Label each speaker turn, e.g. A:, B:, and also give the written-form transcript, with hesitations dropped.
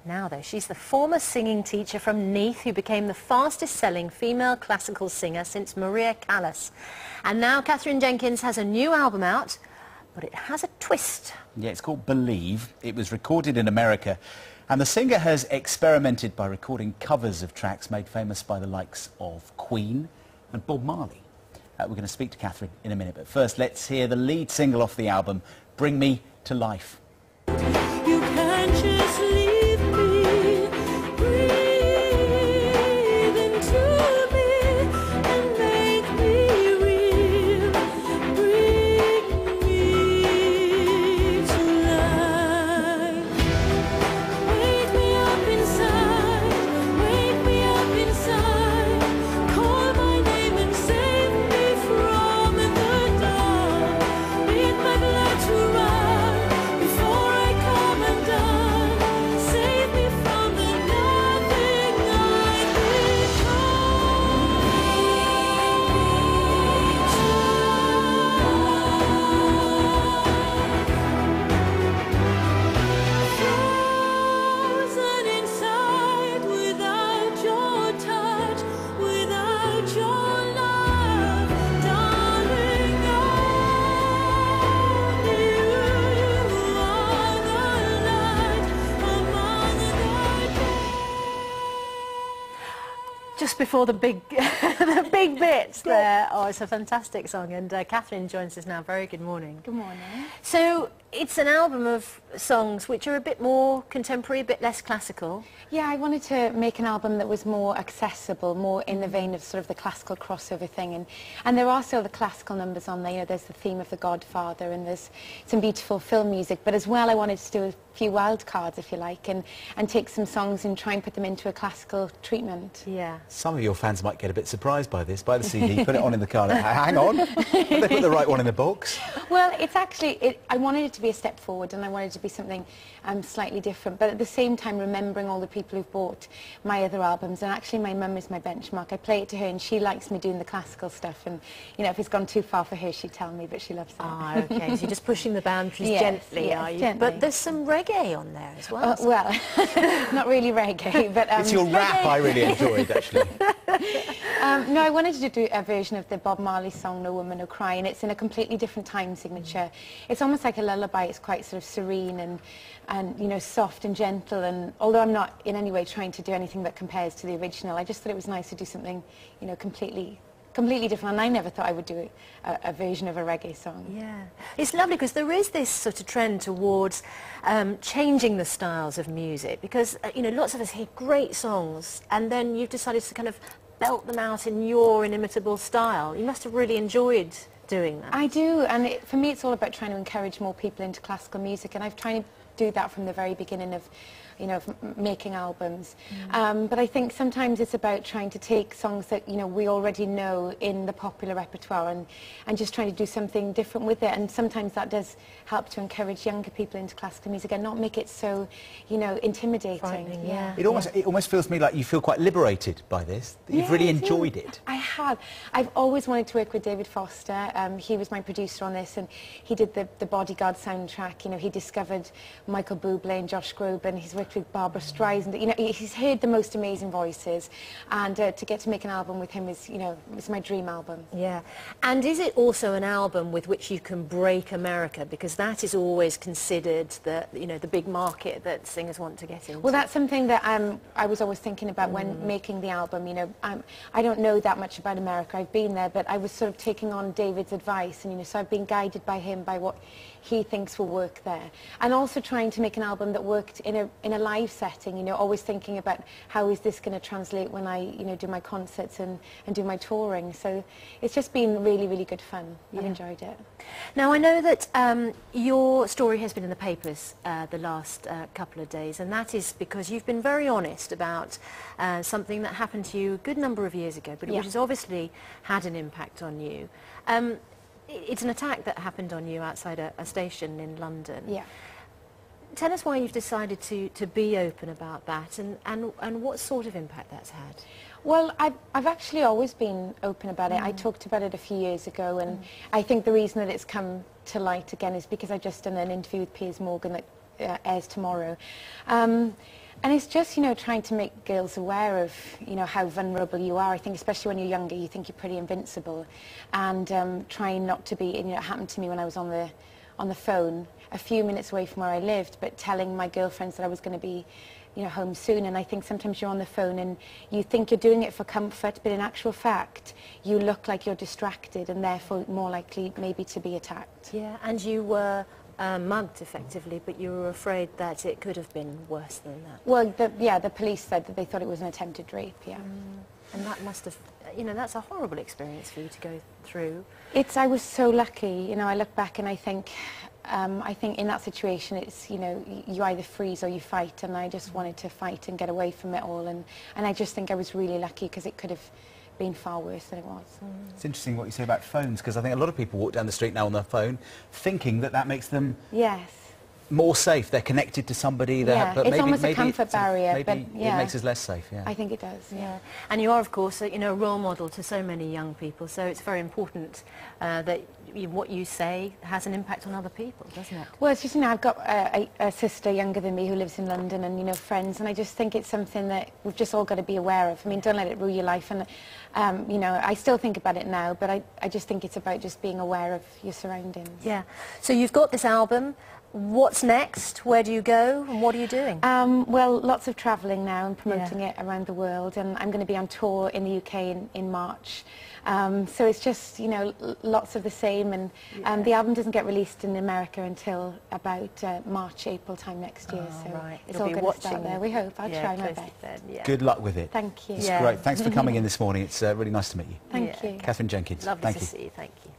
A: now, though. She's the former singing teacher from Neath who became the fastest-selling female classical singer since Maria Callas. And now Katherine Jenkins has a new album out, but it has a twist.
B: Yeah, it's called Believe. It was recorded in America, and the singer has experimented by recording covers of tracks made famous by the likes of Queen and Bob Marley. We're going to speak to Katherine in a minute, but first let's hear the lead single off the album, Bring Me to Life.
C: You can't just leave me, breathe into me and make me real, bring me to life. Wake me up inside, call my name and save me from the dark, beat my blood to run before I come undone, save me from the nothing I frozen inside without your touch, without your love, darling, only you are the light among the
A: Just before the big, the big bits there. Oh, it's a fantastic song. And Katherine joins us now. Very good morning.
D: Good morning.
A: So it's an album of songs which are a bit more contemporary, a bit less classical.
D: Yeah, I wanted to make an album that was more accessible, more in the vein of sort of the classical crossover thing. And there are still the classical numbers on there. You know, there's the theme of The Godfather and there's some beautiful film music. But as well, I wanted to do a few wild cards, if you like, and take some songs and try and put them into a classical treatment.
A: Yeah.
E: Some of your fans might get a bit surprised by this, by the CD, put it on in the car, like, hang on, have they put the right one in the box?
D: Well, it's actually, I wanted it to be a step forward and I wanted it to be something slightly different, but at the same time remembering all the people who've bought my other albums. And actually my mum is my benchmark. I play it to her and she likes me doing the classical stuff, and you know, if it's gone too far for her she'd tell me, but she loves it.
A: Ah, okay, so you're just pushing the boundaries
D: Yes,
A: gently,
D: yes,
A: are you?
D: gently.
A: But there's some reggae on there as well.
D: Well, not really reggae, but...
E: It's your rap I really enjoyed, actually.
D: No, I wanted to do a version of the Bob Marley song No Woman No Cry, and it's in a completely different time signature. It's almost like a lullaby. It's quite sort of serene and you know, soft and gentle, and although I'm not in any way trying to do anything that compares to the original, I just thought it was nice to do something, you know, completely different, and I never thought I would do a version of a reggae song.
A: Yeah, it's lovely because there is this sort of trend towards changing the styles of music, because you know, lots of us hear great songs and then you've decided to kind of belt them out in your inimitable style. You must have really enjoyed doing that.
D: I do, and for me it's all about trying to encourage more people into classical music, and I've tried to do that from the very beginning of, you know, making albums. But I think sometimes it's about trying to take songs that, you know, we already know in the popular repertoire and just trying to do something different with it. And sometimes that does help to encourage younger people into classical music and not make it so, you know, intimidating.
A: Frightening, yeah.
E: It almost feels to me like you feel quite liberated by this, that you've really enjoyed it.
D: I have. I've always wanted to work with David Foster. He was my producer on this, and he did the Bodyguard soundtrack. You know, he discovered Michael Bublé and Josh Groban. He's worked with Barbara Streisand. You know, he's heard the most amazing voices, and to get to make an album with him is, you know, it's my dream album.
A: Yeah. And is it also an album with which you can break America, because that is always considered the, you know, the big market that singers want to get into?
D: Well, that's something that I was always thinking about when making the album. You know, I don't know that much about America. I've been there, but I was sort of taking on David's advice, and you know, so I've been guided by him, by what he thinks will work there, and also trying to make an album that worked in a live setting. You know, always thinking about how is this going to translate when I, you know, do my concerts and do my touring. So it's just been really, really good fun. I've enjoyed it.
A: Now I know that your story has been in the papers the last couple of days, and that is because you've been very honest about something that happened to you a good number of years ago, but which has obviously had an impact on you. It's an attack that happened on you outside a station in London.
D: Yeah.
A: Tell us why you've decided to be open about that, and what sort of impact that's had.
D: Well, I've actually always been open about it. I talked about it a few years ago, and I think the reason that it's come to light again is because I've just done an interview with Piers Morgan that airs tomorrow. And it's just, you know, trying to make girls aware of, you know, how vulnerable you are. I think especially when you're younger, you think you're pretty invincible. And trying not to be, and, you know, it happened to me when I was on the phone a few minutes away from where I lived, but telling my girlfriends that I was going to be, you know, home soon. And I think sometimes you're on the phone and you think you're doing it for comfort, but in actual fact, you look like you're distracted and therefore more likely maybe to be attacked.
A: Yeah, and you were mugged effectively, but you were afraid that it could have been worse than that.
D: Well, the police said that they thought it was an attempted rape, yeah.
A: And that must have, you know, that's a horrible experience for you to go through.
D: I was so lucky, you know, I look back and I think in that situation it's, you know, you either freeze or you fight, and I just wanted to fight and get away from it all, and I just think I was really lucky because it could have been far worse than it was.
E: It's interesting what you say about phones, because I think a lot of people walk down the street now on their phone thinking that that makes them
D: Yes.
E: more safe. They're connected to somebody.
D: Yeah,
E: But
D: it's
E: maybe,
D: almost a
E: maybe
D: comfort barrier,
E: maybe
D: but yeah.
E: it makes us less safe, yeah.
D: I think it does, yeah.
A: And you are, of course, you know, a role model to so many young people, so it's very important that what you say has an impact on other people, doesn't it?
D: Well, it's just, you know, I've got a sister younger than me who lives in London, and, you know, friends, and I just think it's something that we've just all got to be aware of. I mean, don't let it rule your life, and, you know, I still think about it now, but I just think it's about just being aware of your surroundings.
A: Yeah. So you've got this album. What's next? Where do you go? And what are you doing?
D: Well, lots of travelling now and promoting it around the world, and I'm going to be on tour in the UK in March. So it's just, you know, lots of the same, and the album doesn't get released in America until about March, April time next year. So
A: right.
D: it's
A: You'll
D: all
A: be
D: going to start
A: watching
D: there. We hope. I'll try my
A: closely
D: best.
A: then, yeah.
E: Good luck with it.
D: Thank you.
E: It's
A: Yeah.
E: great. Thanks for coming in this morning. It's really nice to meet you.
D: Thank you.
E: Catherine Jenkins.
A: Lovely
E: Thank
A: to
E: you.
A: see you. Thank you.